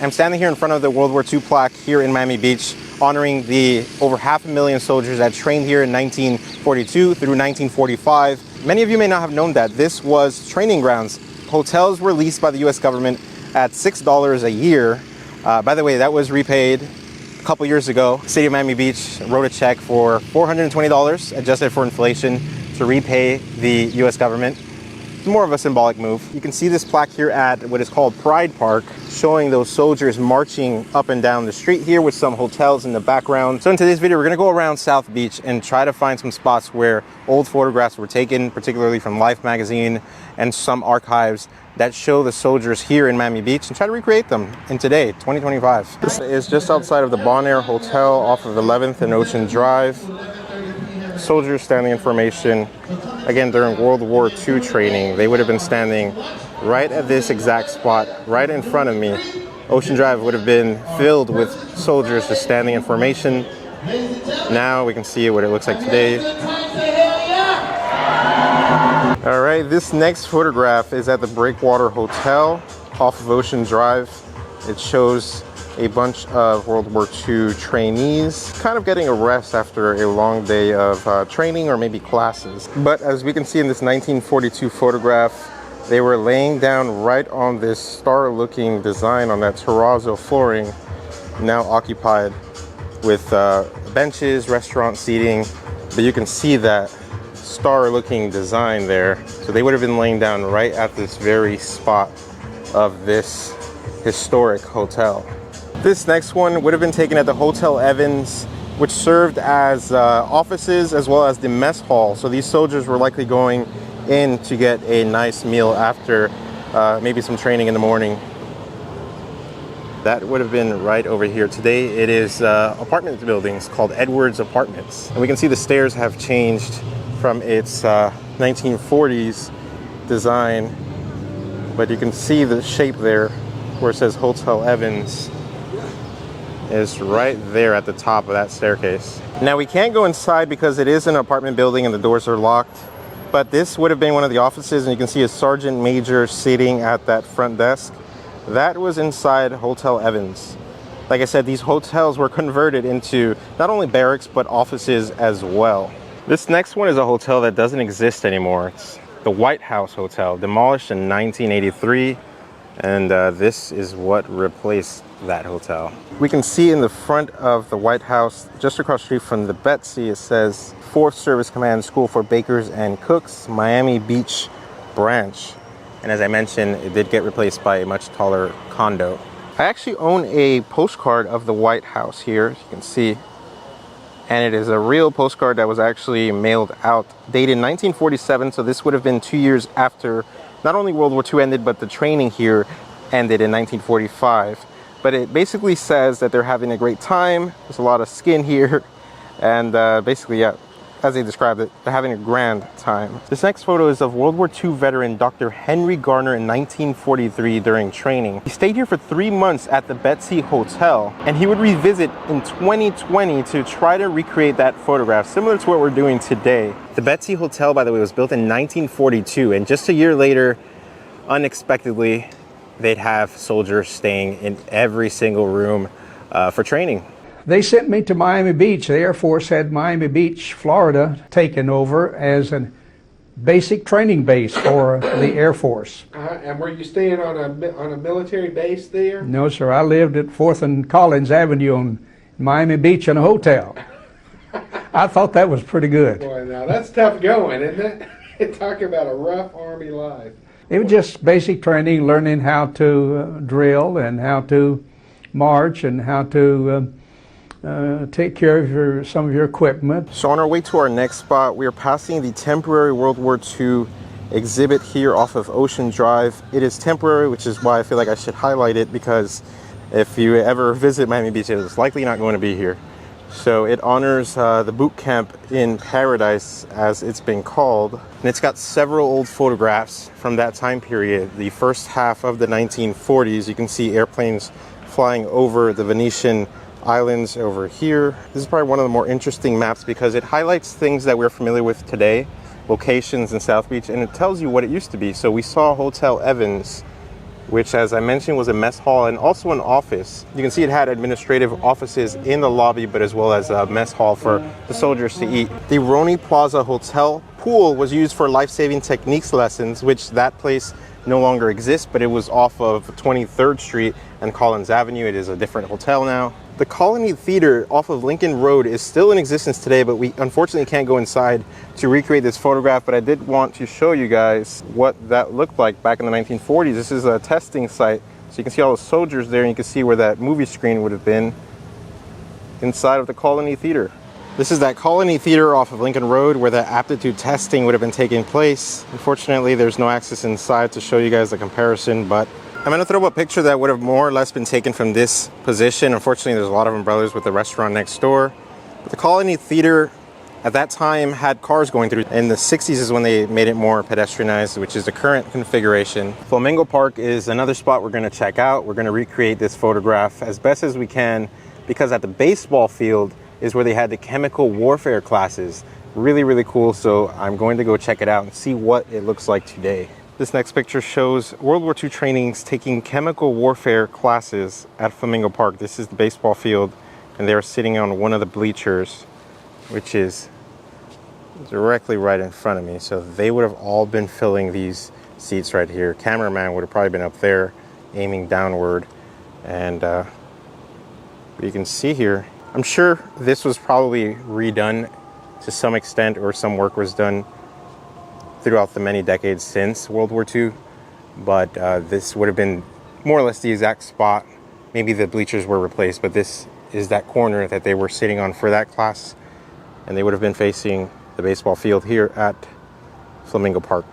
I'm standing here in front of the World War II plaque here in Miami Beach, honoring the over 500,000 soldiers that trained here in 1942 through 1945. Many of you may not have known that this was training grounds. Hotels were leased by the US government at $6 a year. By the way, that was repaid a couple years ago. City of Miami Beach wrote a check for $420, adjusted for inflation, to repay the US government. It's more of a symbolic move. You can see this plaque here at what is called Pride Park, showing those soldiers marching up and down the street here with some hotels in the background. So in today's video, we're gonna go around South Beach and try to find some spots where old photographs were taken, particularly from Life magazine and some archives that show the soldiers here in Miami Beach, and try to recreate them in today, 2025. This is just outside of the Bon Air Hotel off of 11th and Ocean Drive. Soldiers standing in formation. Again, during World War II training, they would have been standing right at this exact spot, right in front of me. Ocean Drive would have been filled with soldiers just standing in formation. Now we can see what it looks like today. All right, this next photograph is at the Breakwater Hotel off of Ocean Drive. It shows a bunch of World War II trainees kind of getting a rest after a long day of training or maybe classes. But as we can see in this 1942 photograph, they were laying down right on this star-looking design on that terrazzo flooring, now occupied with benches, restaurant seating. But you can see that star-looking design there. So they would have been laying down right at this very spot of this historic hotel. This next one would have been taken at the Hotel Evans, which served as offices as well as the mess hall. So these soldiers were likely going in to get a nice meal after maybe some training in the morning. That would have been right over here. Today it is apartment buildings called Edwards Apartments. And we can see the stairs have changed from its 1940s design, but you can see the shape there where it says Hotel Evans is right there at the top of that staircase. Now we can't go inside because it is an apartment building and the doors are locked, but this would have been one of the offices, and you can see a sergeant major sitting at that front desk. That was inside Hotel Evans. Like I said, these hotels were converted into not only barracks but offices as well. This next one is a hotel that doesn't exist anymore. It's the White House Hotel, demolished in 1983. And this is what replaced that hotel. We can see in the front of the White House, just across the street from the Betsy, it says 4th Service Command School for Bakers and Cooks, Miami Beach Branch. And as I mentioned, it did get replaced by a much taller condo. I actually own a postcard of the White House here, as you can see. And it is a real postcard that was actually mailed out, dated 1947. So this would have been 2 years after not only World War II ended, but the training here ended in 1945. But it basically says that they're having a great time. There's a lot of skin here. And basically, yeah, as they described it, they're having a grand time. This next photo is of World War II veteran Dr. Henry Garner in 1943 during training. He stayed here for 3 months at the Betsy Hotel, and he would revisit in 2020 to try to recreate that photograph, similar to what we're doing today. The Betsy Hotel, by the way, was built in 1942, and just a year later, unexpectedly, they'd have soldiers staying in every single room for training. They sent me to Miami Beach. The Air Force had Miami Beach, Florida, taken over as a basic training base for the Air Force. And were you staying on a military base there? No, sir. I lived at 4th and Collins Avenue on Miami Beach in a hotel. I thought that was pretty good. Boy, now that's tough going, isn't it? Talk about a rough Army life. It was just basic training, learning how to drill and how to march and how to take care of some of your equipment. So on our way to our next spot, we are passing the temporary World War II exhibit here off of Ocean Drive. It is temporary, which is why I feel like I should highlight it, because if you ever visit Miami Beach, it is likely not going to be here. So it honors the boot camp in Paradise, as it's been called. And it's got several old photographs from that time period, the first half of the 1940s. You can see airplanes flying over the Venetian islands over here. This is probably one of the more interesting maps because it highlights things that we're familiar with today, locations in South Beach, and it tells you what it used to be. So we saw Hotel Evans which, as I mentioned, was a mess hall and also an office. You can see it had administrative offices in the lobby, but as well as a mess hall for the soldiers to eat. The Roni Plaza Hotel pool was used for life-saving techniques lessons, which that place no longer exists, but it was off of 23rd Street and Collins Avenue. It is a different hotel now. The Colony Theater off of Lincoln Road is still in existence today, but we unfortunately can't go inside to recreate this photograph, but I did want to show you guys what that looked like back in the 1940s. This is a testing site, so you can see all the soldiers there, and you can see where that movie screen would have been inside of the Colony Theater. This is that Colony Theater off of Lincoln Road where the aptitude testing would have been taking place. Unfortunately, there's no access inside to show you guys the comparison, but I'm going to throw up a picture that would have more or less been taken from this position. Unfortunately, there's a lot of umbrellas with the restaurant next door. But the Colony Theater at that time had cars going through. In the 60s is when they made it more pedestrianized, which is the current configuration. Flamingo Park is another spot we're going to check out. We're going to recreate this photograph as best as we can, because at the baseball field is where they had the chemical warfare classes. Really, really cool. So I'm going to go check it out and see what it looks like today. This next picture shows World War II trainings taking chemical warfare classes at Flamingo Park. This is the baseball field, and they're sitting on one of the bleachers, which is directly right in front of me. So they would have all been filling these seats right here. Cameraman would have probably been up there aiming downward. And you can see here, I'm sure this was probably redone to some extent, or some work was done throughout the many decades since World War II, but this would have been more or less the exact spot. Maybe the bleachers were replaced, but this is that corner that they were sitting on for that class, and they would have been facing the baseball field here at Flamingo Park.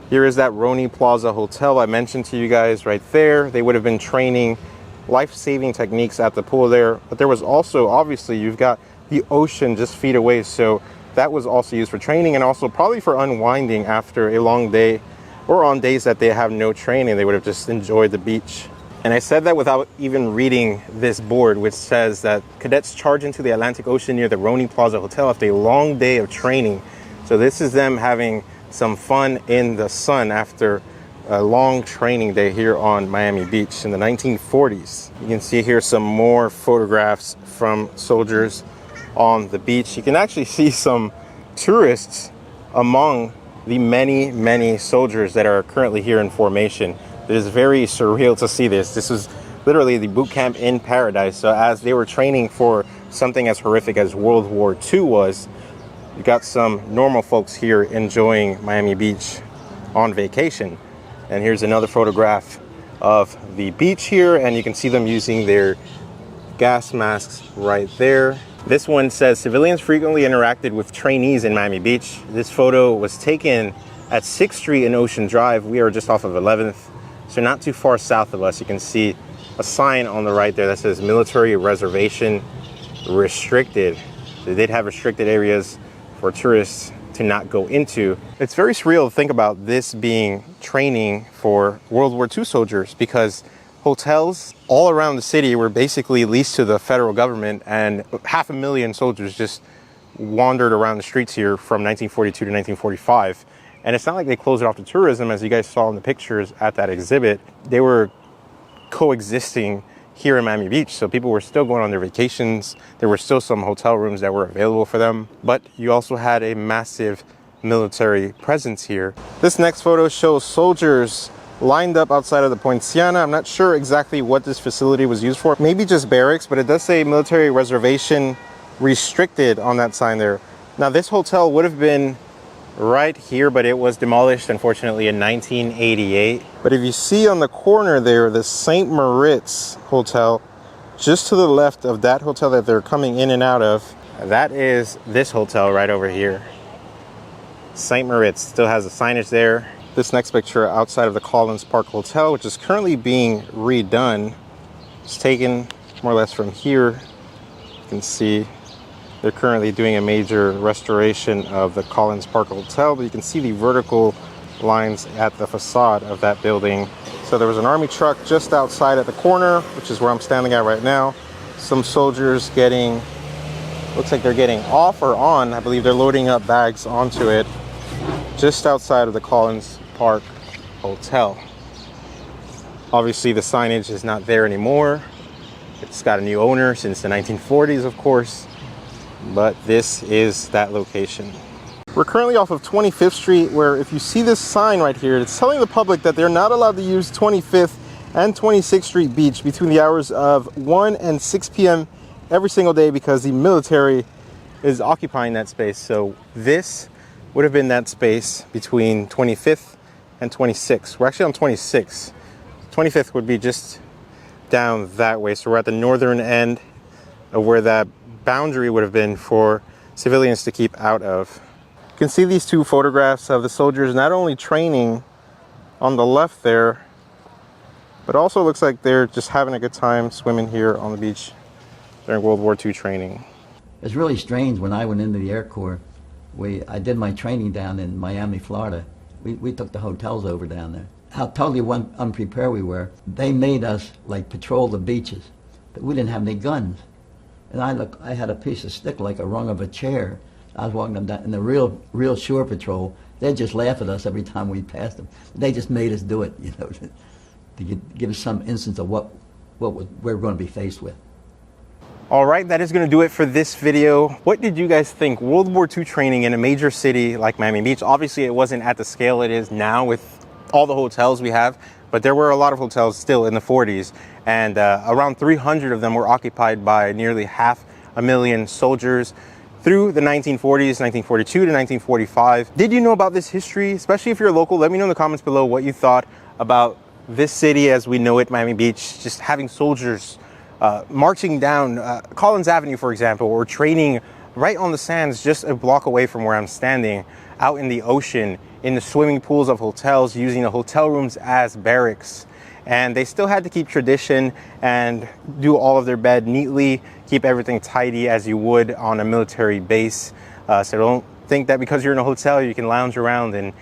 Here is that Roni Plaza Hotel I mentioned to you guys right there. They would have been training life-saving techniques at the pool there, but there was also, obviously, you've got the ocean just feet away, so that was also used for training, and also probably for unwinding after a long day, or on days that they have no training. They would have just enjoyed the beach. And I said that without even reading this board, which says that cadets charge into the Atlantic Ocean near the Roni Plaza Hotel after a long day of training. So this is them having some fun in the sun after a long training day here on Miami Beach in the 1940s. You can see here some more photographs from soldiers on the beach. You can actually see some tourists among the many, many soldiers that are currently here in formation. It is very surreal to see this. This was literally the boot camp in paradise. So as they were training for something as horrific as World War II was, you got some normal folks here enjoying Miami Beach on vacation. And here's another photograph of the beach here, and you can see them using their gas masks right there. This one says civilians frequently interacted with trainees in Miami Beach. This photo was taken at 6th Street and Ocean Drive. We are just off of 11th, so not too far south of us. You can see a sign on the right there that says military reservation restricted. They did have restricted areas for tourists to not go into. It's very surreal to think about this being training for World War II soldiers, because hotels all around the city were basically leased to the federal government, and 500,000 soldiers just wandered around the streets here from 1942 to 1945. And it's not like they closed it off to tourism, as you guys saw in the pictures at that exhibit. They were coexisting here in Miami Beach, so people were still going on their vacations. There were still some hotel rooms that were available for them, but you also had a massive military presence here. This next photo shows soldiers lined up outside of the Poinciana. I'm not sure exactly what this facility was used for. Maybe just barracks, but it does say military reservation restricted on that sign there. Now this hotel would have been right here, but it was demolished, unfortunately, in 1988. But if you see on the corner there, the St. Moritz Hotel, just to the left of that hotel that they're coming in and out of, that is this hotel right over here. St. Moritz still has the signage there. This next picture outside of the Collins Park Hotel, which is currently being redone, is taken more or less from here. You can see they're currently doing a major restoration of the Collins Park Hotel, but you can see the vertical lines at the facade of that building. So there was an army truck just outside at the corner, which is where I'm standing at right now. Some soldiers getting, looks like they're getting off or on. I believe they're loading up bags onto it just outside of the Collins Park Hotel. Obviously the signage is not there anymore. It's got a new owner since the 1940s, of course, but this is that location. We're currently off of 25th Street, where if you see this sign right here, it's telling the public that they're not allowed to use 25th and 26th Street Beach between the hours of 1 and 6 p.m. every single day because the military is occupying that space. So this would have been that space between 25th and 26th. We're actually on 26th. 25th would be just down that way. So we're at the northern end of where that boundary would have been for civilians to keep out of. You can see these two photographs of the soldiers not only training on the left there, but also looks like they're just having a good time swimming here on the beach during World War II training. It's really strange. When I went into the Air Corps, I did my training down in Miami, Florida. We took the hotels over down there. How totally unprepared we were. They made us like patrol the beaches, but we didn't have any guns. And I had a piece of stick like a rung of a chair. I was walking them down in the real shore patrol. They'd just laugh at us every time we passed them. They just made us do it, you know, to give us some instance of what we're going to be faced with. All right, that is going to do it for this video. What did you guys think? World War II training in a major city like Miami Beach. Obviously, it wasn't at the scale it is now with all the hotels we have, but there were a lot of hotels still in the 40s, and around 300 of them were occupied by nearly 500,000 soldiers through the 1940s, 1942 to 1945. Did you know about this history? Especially if you're local, let me know in the comments below what you thought about this city as we know it, Miami Beach, just having soldiers marching down Collins Avenue, for example, or training right on the sands just a block away from where I'm standing, out in the ocean, in the swimming pools of hotels, using the hotel rooms as barracks. And they still had to keep tradition and do all of their bed neatly, keep everything tidy as you would on a military base. So don't think that because you're in a hotel, you can lounge around and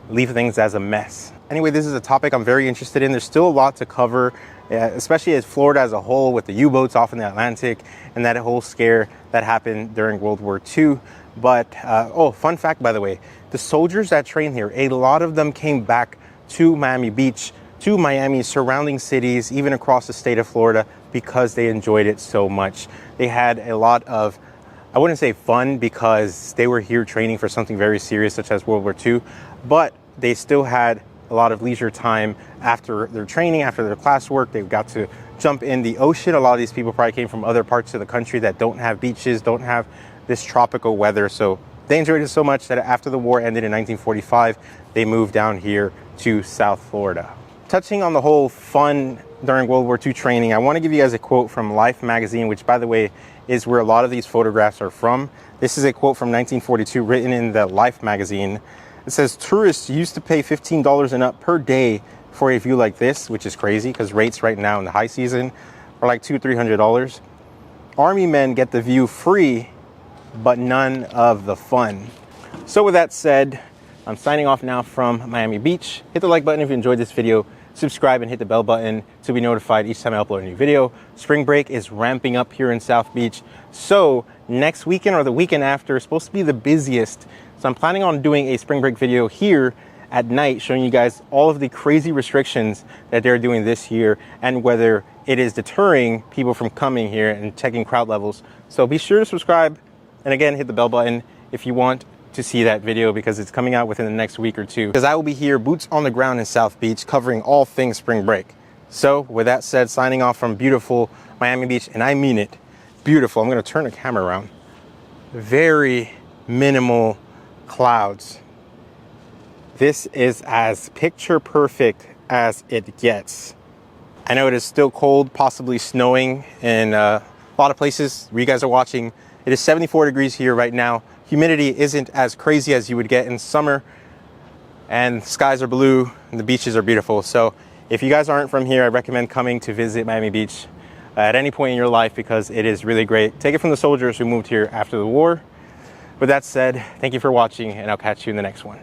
leave things as a mess. Anyway, this is a topic I'm very interested in. There's still a lot to cover, especially as Florida as a whole, with the U-boats off in the Atlantic and that whole scare that happened during World War II. But, oh, fun fact, by the way, the soldiers that trained here, a lot of them came back to Miami Beach, to Miami, surrounding cities, even across the state of Florida, because they enjoyed it so much. They had a lot of, I wouldn't say fun, because they were here training for something very serious, such as World War II, but they still had a lot of leisure time after their training, after their classwork. They got to jump in the ocean. A lot of these people probably came from other parts of the country that don't have beaches, don't have this tropical weather. So they enjoyed it so much that after the war ended in 1945, they moved down here to South Florida. Touching on the whole fun during World War II training, I want to give you guys a quote from Life magazine, which, by the way, is where a lot of these photographs are from. This is a quote from 1942 written in the Life magazine. It says, "Tourists used to pay $15 and up per day for a view like this," which is crazy because rates right now in the high season are like $200–300. "Army men get the view free, but none of the fun." So with that said, I'm signing off now from Miami Beach. Hit the like button if you enjoyed this video. Subscribe and hit the bell button to be notified each time I upload a new video. Spring break is ramping up here in South Beach. So next weekend or the weekend after is supposed to be the busiest. So I'm planning on doing a spring break video here at night, showing you guys all of the crazy restrictions that they're doing this year and whether it is deterring people from coming here and checking crowd levels. So be sure to subscribe. And again, hit the bell button if you want to see that video, because it's coming out within the next week or two. Because I will be here, boots on the ground in South Beach, covering all things spring break. So with that said, signing off from beautiful Miami Beach, and I mean it, beautiful. I'm gonna turn the camera around. Very minimal clouds. This is as picture perfect as it gets. I know it is still cold, possibly snowing in a lot of places where you guys are watching. It is 74 degrees here right now. Humidity isn't as crazy as you would get in summer, and skies are blue and the beaches are beautiful. So if you guys aren't from here, I recommend coming to visit Miami Beach at any point in your life, because it is really great. Take it from the soldiers who moved here after the war. With that said, thank you for watching, and I'll catch you in the next one.